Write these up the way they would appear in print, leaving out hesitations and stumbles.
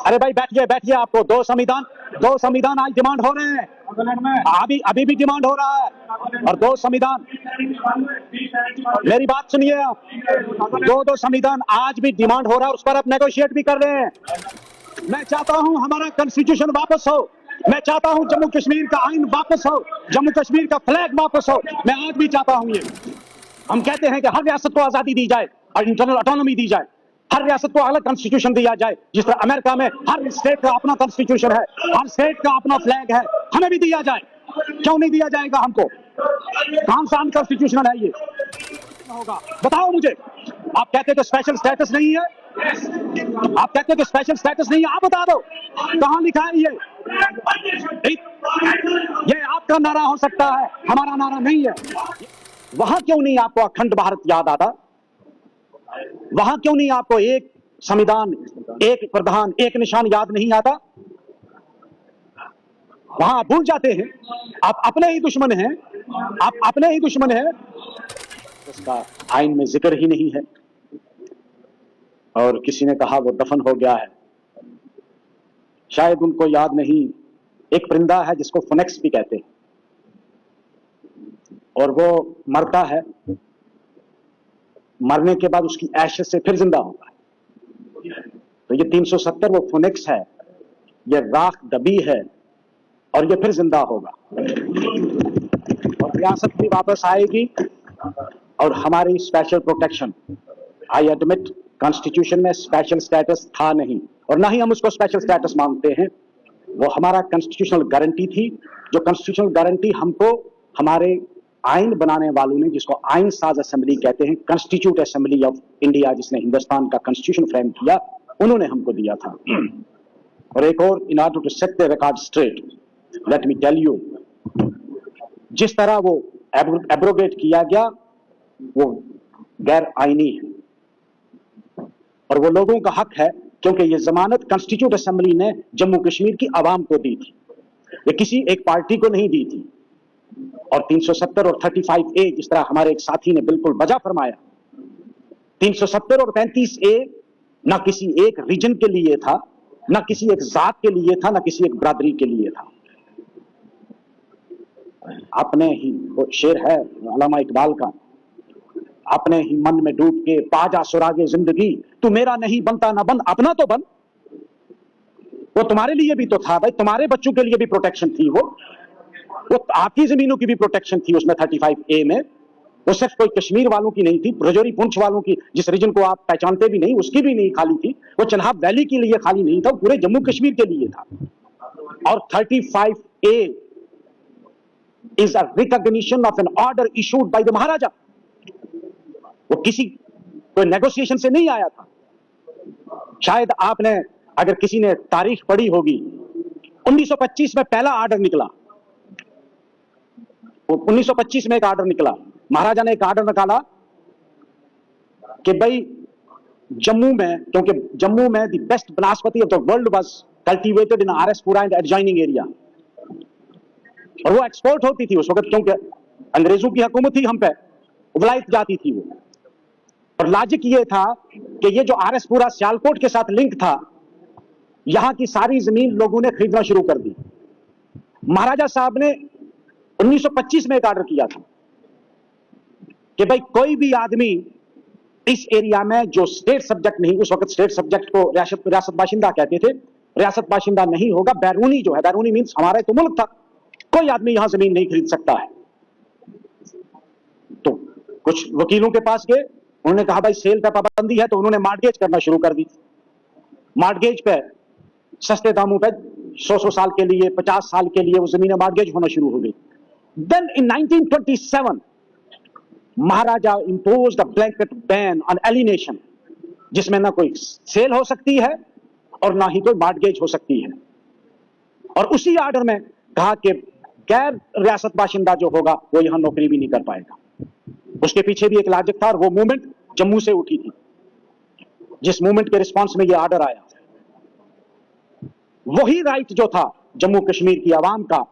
अरे भाई बैठिए बैठिए, आपको दो संविधान आज डिमांड हो रहे हैं, अभी भी डिमांड हो रहा है। और दो संविधान, मेरी बात सुनिए आप, दो संविधान आज भी डिमांड हो रहा है, उस पर आप नेगोशिएट भी कर रहे हैं। मैं चाहता हूं हमारा कॉन्स्टिट्यूशन वापस हो, मैं चाहता हूं जम्मू कश्मीर का आइन वापस हो, जम्मू कश्मीर का फ्लैग वापस हो, मैं आज भी चाहता हूं ये। हम कहते हैं कि हर रियासत को आजादी दी जाए और इंटरनल ऑटोनॉमी दी जाए, हर रियासत को अलग कॉन्स्टिट्यूशन दिया जाए, जिस तरह अमेरिका में हर स्टेट का अपना कॉन्स्टिट्यूशन है, हर स्टेट का अपना फ्लैग है, हमें भी दिया जाए। क्यों नहीं दिया जाएगा हमको? कौन सा अनकॉन्स्टिट्यूशनल है ये? होगा बताओ मुझे। आप कहते हैं कि स्पेशल स्टेटस नहीं है, आप कहते हैं कि स्पेशल स्टेटस नहीं है, आप बता दो कहां लिखा है ये आपका नारा हो सकता है, हमारा नारा नहीं है। वहां क्यों नहीं आपको अखंड भारत याद आता? वहां क्यों नहीं आपको एक संविधान, एक प्रधान, एक निशान याद नहीं आता? वहां आप भूल जाते हैं, आप अपने ही दुश्मन हैं, आप अपने ही दुश्मन हैं। उसका आइन में जिक्र ही नहीं है। और किसी ने कहा वो दफन हो गया है, शायद उनको याद नहीं, एक परिंदा है जिसको फोनेक्स भी कहते हैं, और वो मरता है, मरने के बाद उसकी एशेस से फिर जिंदा होता है। तो ये 370 वो फोनेक्स है, ये राख दबी है, और ये फिर जिंदा होगा, और रियासत भी वापस आएगी, और हमारी special protection, I admit constitution में स्पेशल स्टेटस था नहीं, और ना ही हम उसको स्पेशल स्टेटस मांगते हैं। वो हमारा कॉन्स्टिट्यूशनल गारंटी थी, जो कॉन्स्टिट्यूशनल गारंटी हमको हमारे आइन बनाने वालों ने, जिसको आइन साज असेंबली कहते हैं, कॉन्स्टिट्यूट असेंबली ऑफ इंडिया, जिसने हिंदुस्तान का कॉन्स्टिट्यूशन फ्रेम किया, उन्होंने हमको दिया था। और एक और, in order to set the record straight, let me tell you, जिस तरह वो एब्रोगेट किया गया वो गैर आईनी है, और वो लोगों का हक है, क्योंकि ये जमानत कॉन्स्टिट्यूट असेंबली ने जम्मू कश्मीर की आवाम को दी थी, ये किसी एक पार्टी को नहीं दी थी। और 370 और 35A, जिस तरह हमारे एक साथी ने बिल्कुल बजा फरमाया, 370 और 35A ना किसी एक रीजन के लिए था, ना किसी एक जात के लिए था, ना किसी एक बरादरी के लिए था। अपने ही, वो शेर है अल्लामा इकबाल का, अपने ही मन में डूब के पाजा सुरागे जिंदगी, तू मेरा नहीं बनता ना बन, अपना तो बन। वो तुम्हारे लिए भी तो था भाई, तुम्हारे बच्चों के लिए भी प्रोटेक्शन थी, वो आपकी जमीनों की भी प्रोटेक्शन थी उसमें 35A में। वो सिर्फ कोई कश्मीर वालों की नहीं थी, रजौरी पुंछ वालों की, जिस रीजन को आप पहचानते भी नहीं, उसकी भी नहीं खाली थी। वो चनाब वैली के लिए खाली नहीं था, पूरे जम्मू कश्मीर के लिए था। और 35A is a recognition of an order issued by the Maharaja. वो किसी कोई नेगोशिएशन से नहीं आया था। शायद आपने, अगर किसी ने तारीख पढ़ी होगी, 1925 में पहला ऑर्डर निकला, 1925 में एक ऑर्डर निकला, महाराजा ने एक ऑर्डर निकाला कि भाई जम्मू में, क्योंकि जम्मू में द बेस्ट बनास्पति of the world was cultivated in RS Pura and adjoining area, और वो एक्सपोर्ट होती थी उस वक्त, क्योंकि अंग्रेजों की हुकूमत थी हम पे, विलायत जाती थी वो। और लॉजिक ये था कि ये जो आरएसपुरा सियालकोट के साथ लिंक था, यहां की सारी जमीन लोगों ने खरीदना शुरू कर दी। महाराजा साहब ने 1925 में एक ऑर्डर किया था कि भाई कोई भी आदमी इस एरिया में जो स्टेट सब्जेक्ट नहीं, उस वक्त स्टेट सब्जेक्ट को रियासत बाशिंदा कहते थे, रियासत बाशिंदा नहीं होगा, बैरूनी जो है, बैरूनी मीन्स हमारा तो मुल्क था, कोई आदमी यहां जमीन नहीं खरीद सकता है। तो कुछ वकीलों के पास गए, उन्होंने कहा भाई सेल पे पाबंदी है, तो उन्होंने मॉर्गेज करना शुरू कर दी। मॉर्गेज पे सस्ते दामों पे 100 साल के लिए, 50 साल के लिए वो जमीनें मॉर्गेज होना शुरू हो गई। Then in 1927 Maharaja imposed a blanket ban on alienation, जिसमें ना कोई सेल हो सकती है और ना ही कोई मॉर्गेज हो सकती है। और उसी ऑर्डर में कहा कि गैर रियासत बाशिंदा जो होगा वो यहां नौकरी भी नहीं कर पाएगा। उसके पीछे भी एक लॉजिक था, और वो मूवमेंट जम्मू से उठी थी, जिस मूवमेंट के रिस्पांस में ये ऑर्डर आया। वही राइट जो था जम्मू कश्मीर की आवाम का,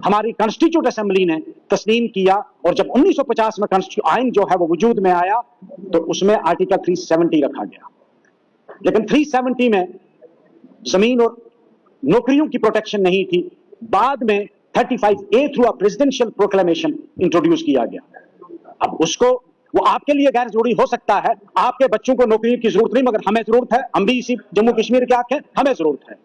हमारी कॉन्स्टिट्यूट असेंबली ने तस्लीम किया। और जब 1950 में आइन जो है वो वजूद में आया, तो उसमें आर्टिकल 370 रखा गया। लेकिन 370 में जमीन और नौकरियों की प्रोटेक्शन नहीं थी। बाद में 35A through a presidential proclamation introduce किया गया। अब उसको वो आपके लिए गैर जरूरी हो सकता है, आपके बच्चों को नौकरी की जरूरत नहीं, मगर हमें जरूरत है। हम भी इसी जम्मू कश्मीर के आके हमें जरूरत है।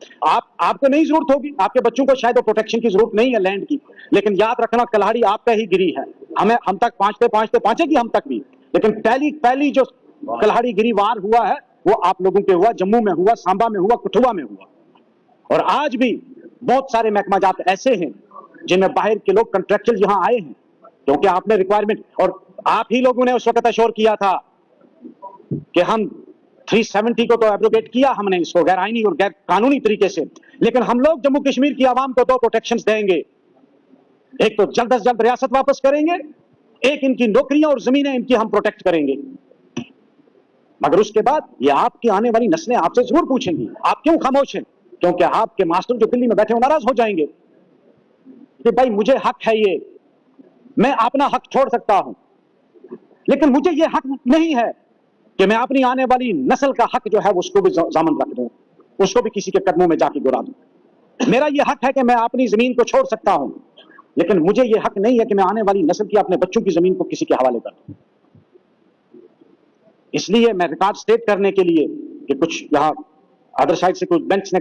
आपको नहीं जरूरत होगी, आपके बच्चों को शायद प्रोटेक्शन की जरूरत नहीं है लैंड की, लेकिन याद रखना कल्हाड़ी आप पे ही गिरी है। हम तक पहुंचेगी हम तक भी, लेकिन पहली जो कल्हाड़ी गिरी वार हुआ है वो आप लोगों के हुआ, जम्मू में हुआ, सांबा में हुआ, कठुआ में हुआ। और आज भी बहुत सारे महकमा जात ऐसे हैं जिनमें बाहर के लोग कंट्रेक्चुअल यहां आए हैं, क्योंकि आपने रिक्वायरमेंट, और आप ही लोगों ने उस वक्त अश्योर किया था कि हम 370 को तो एब्रोगेट किया हमने, इसको गैर आईनी और गैर कानूनी तरीके से, लेकिन हम लोग जम्मू कश्मीर की आवाम को 2 प्रोटेक्शंस देंगे। एक तो जल्द से जल्द रियासत वापस करेंगे, एक इनकी नौकरियां और जमीनें इनकी हम प्रोटेक्ट करेंगे। मगर उसके बाद ये आपकी आने वाली नस्लें आपसे जरूर पूछेंगी आप क्यों खामोश हैं, क्योंकि आपके मास्टर जो दिल्ली में बैठे हो नाराज हो जाएंगे कि भाई मुझे हक है, ये मैं अपना हक छोड़ सकता हूं, लेकिन मुझे ये हक नहीं है कि मैं अपनी आने वाली नस्ल का हक जो है उसको भी जामन रख दूं, उसको भी किसी के कदमों में जाके गिरा दूं। मेरा ये हक है कि मैं अपनी जमीन को छोड़ सकता हूं, लेकिन मुझे ये हक नहीं है कि मैं आने वाली नस्ल की, अपने बच्चों की जमीन को किसी के हवाले कर दूं। इसलिए मैं रिकॉर्ड स्टेट करने के लिए कि कुछ यहां अदर साइड से कुछ बेंचर्स ने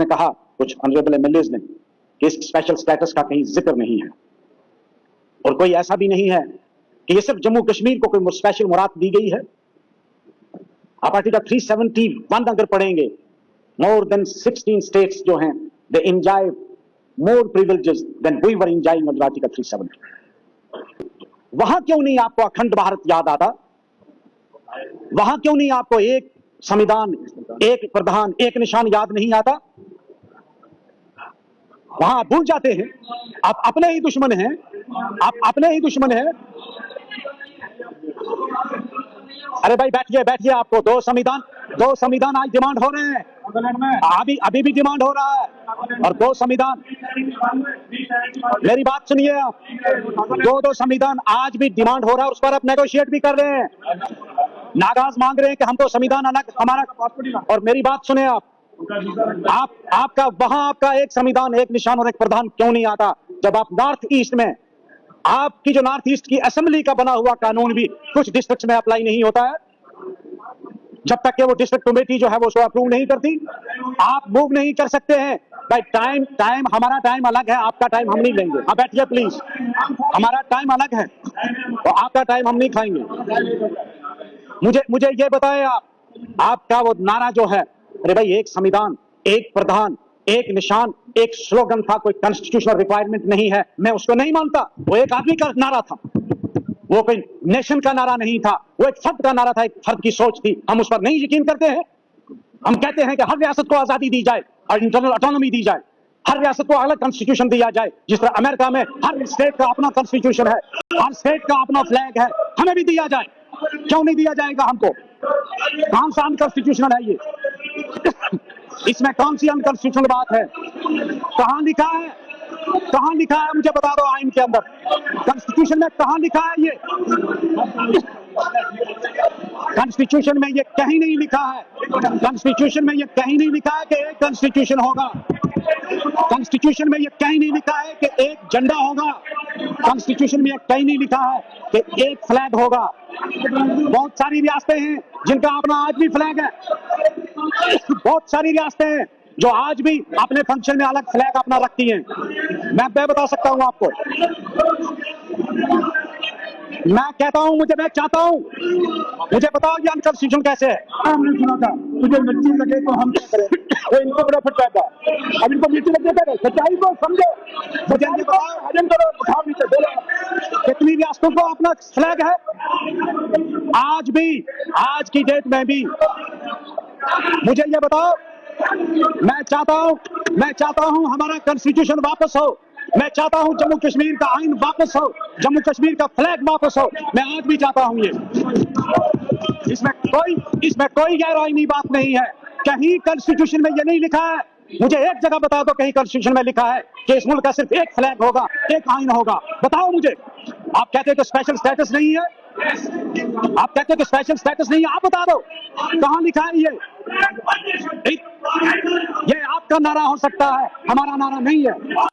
कहा, कुछ ऑनरेबल एमएलएज ने, कि इस स्पेशल स्टेटस का कहीं जिक्र नहीं है, और कोई ऐसा भी नहीं है कि ये सिर्फ जम्मू कश्मीर को कोई स्पेशल मुराद दी गई है। आप आर्टिकल 371 अगर पढ़ेंगे, मोर देन 16 स्टेट्स जो हैं they enjoy more privileges than we were enjoying under article 370। वहां क्यों नहीं आपको अखंड भारत याद आता? वहां क्यों नहीं आपको एक संविधान, एक प्रधान, एक निशान याद नहीं आता? वहां आप भूल जाते हैं, आप अपने ही दुश्मन हैं, आप अपने ही दुश्मन हैं। अरे भाई बैठिए, आपको 2 संविधान आज डिमांड हो रहे हैं, अभी भी डिमांड हो रहा है, और 2 संविधान, मेरी बात सुनिए आप, 2 संविधान आज भी डिमांड हो रहा है, उस पर आप नेगोशिएट भी कर रहे हैं, नाराज मांग रहे हैं कि हमको संविधान अलग हमारा। और मेरी बात सुने आपका एक संविधान, एक निशान और एक प्रधान क्यों नहीं आता? जब आप नॉर्थ ईस्ट में, आपकी जो नॉर्थ ईस्ट की असेंबली का बना हुआ कानून भी कुछ डिस्ट्रिक्ट में अप्लाई नहीं होता है, जब तक कि वो डिस्ट्रिक्ट कमेटी जो है वो उसको अप्रूव नहीं करती, आप मूव नहीं कर सकते हैं। भाई टाइम हमारा टाइम अलग है, आपका टाइम हम नहीं लेंगे। आप बैठिए प्लीज, हमारा टाइम अलग है तो आपका टाइम हम नहीं खाएंगे। मुझे ये बताएं आपका वो नारा जो है, अरे भाई एक संविधान, एक प्रधान, एक निशान, एक स्लोगन था, कोई कॉन्स्टिट्यूशनल रिक्वायरमेंट नहीं है, मैं उसको नहीं मानता। वो एक आदमी का नारा था, वो कोई नेशन का नारा नहीं था, वो एक फर्द का नारा था, एक फर्द की सोच थी। हम उस पर नहीं यकीन करते हैं। हम कहते हैं कि हर रियासत को आजादी दी जाए और इंटरनल ऑटोनॉमी दी जाए, हर रियासत को अलग कॉन्स्टिट्यूशन दिया जाए, जिस तरह अमेरिका में हर स्टेट का अपना कॉन्स्टिट्यूशन है, हर स्टेट का अपना फ्लैग है, हमें भी दिया जाए। क्यों नहीं दिया जाएगा हमको? कौन सा अनकॉन्स्टिट्यूशनल है ये? इसमें कौन सी अनकॉन्स्टिट्यूशनल बात है? कहां लिखा है? कहां लिखा है मुझे बता दो आइन के अंदर, कॉन्स्टिट्यूशन में कहां लिखा है ये? कॉन्स्टिट्यूशन में ये कहीं नहीं लिखा है, कॉन्स्टिट्यूशन में ये कहीं नहीं लिखा है कि एक कॉन्स्टिट्यूशन होगा, कॉन्स्टिट्यूशन में ये कहीं नहीं लिखा है कि एक झंडा होगा, कॉन्स्टिट्यूशन में ये कहीं नहीं लिखा है कि एक फ्लैग होगा। बहुत सारी रियासतें हैं जिनका अपना आज भी फ्लैग है, बहुत सारी रियासतें हैं जो आज भी अपने फंक्शन में अलग फ्लैग अपना रखती हैं। मैं बता सकता हूं आपको, मैं कहता हूं, मैं चाहता हूं, मुझे बताओ ये अनकॉन्स्टिट्यूशन कैसे है? हमने सुना था मुझे मिर्ची लगे तो हम क्या करें, वो इनको बड़ा फट जाता, अब इनको मिर्ची लगे तो सच्चाई को समझो, सच्चाई को हजम करो, उठाओ नीचे बोलो। कितनी रियासतों को अपना फ्लैग है आज भी, आज की डेट में भी? मुझे ये बताओ। मैं चाहता हूं हमारा कॉन्स्टिट्यूशन वापस हो, मैं चाहता हूं जम्मू कश्मीर का आइन वापस हो, जम्मू कश्मीर का फ्लैग वापस हो, मैं आज भी चाहता हूं ये। इसमें कोई गैर आईनी बात नहीं है, कहीं कॉन्स्टिट्यूशन में ये नहीं लिखा है। मुझे एक जगह बता दो कहीं कॉन्स्टिट्यूशन में लिखा है कि इस मुल्क का सिर्फ एक फ्लैग होगा, एक आइन होगा, बताओ मुझे। आप कहते हैं कि स्पेशल स्टेटस नहीं है, आप कहते हैं कि स्पेशल स्टेटस नहीं है, आप बता दो कहां लिखा है ये? ये आपका नारा हो सकता है, हमारा नारा नहीं है।